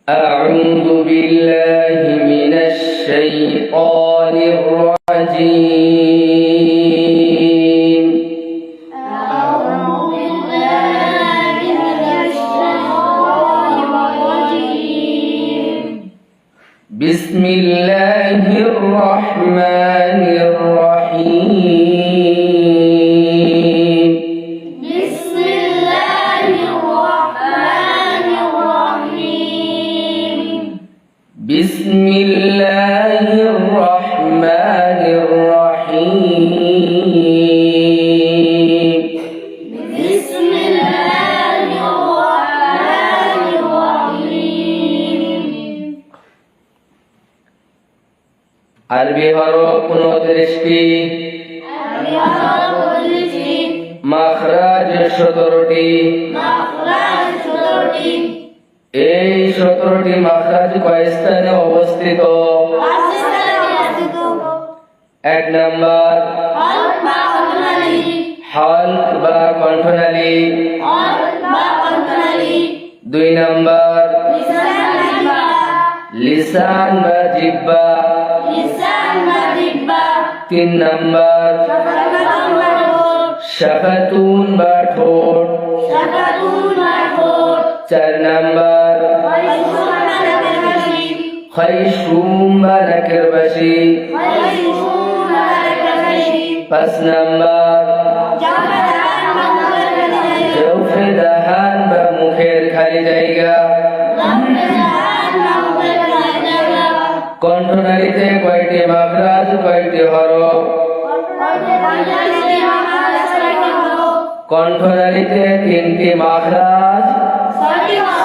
أعوذ بالله من الشيطان الرجيم. أعوذ بالله من الشيطان الرجيم. بسم الله الرحمن الرحيم. بسم الله الرحمن الرحيم. بسم الله الرحمن الرحيم. بسم الله الرحمن الرحيم. আরবি হরফ 29টি, মাখরাজ 17টি। এই 17টি মাখরাজ কয় স্থানে অবস্থিত? 1 নাম্বার হালক বা কণ্ঠনালী, 2 নাম্বার লিসান বা জিহ্বা, 3 নাম্বার শাফাতুন বা ঠোঁট, 4 নাম্বার খাইশুম বা নাকের বাসি, 5 নাম্বার জৌফে দাহান বা মুখের খালি জায়গা। কণ্ঠনালীতে কয়টি মাখরাজ, কয়টি হরফ? কণ্ঠনালীতে 3টি মাখরাজ,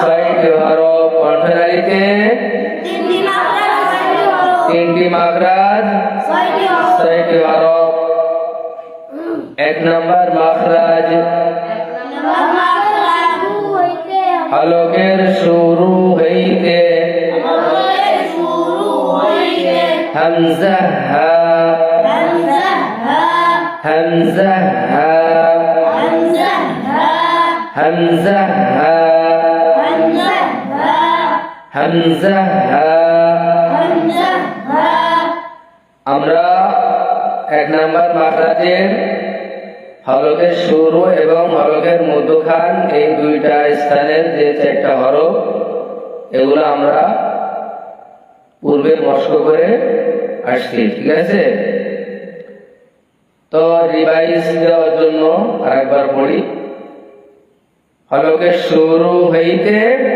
6টি হরফ। কণ্ঠনালীতে 3টি মাখরাজ, 6টি হরফ। 1 নাম্বার মাখরাজ হলকের শুরু হইতে হামজা হা, হামজা হা, হামজা হা, হামজা হা। আমরা 1 নাম্বার মাখরাজের হলকের শুরু এবং হলকের মধ্যখান এই 2টা স্থানের যে 4টা হরফ, এগুলো আমরা পূর্বে মস্ক করে আসছি, ঠিক আছে? তো রিভাইজ দেওয়ার জন্য আরেকবার পড়ি। হলকের শুরু হইতে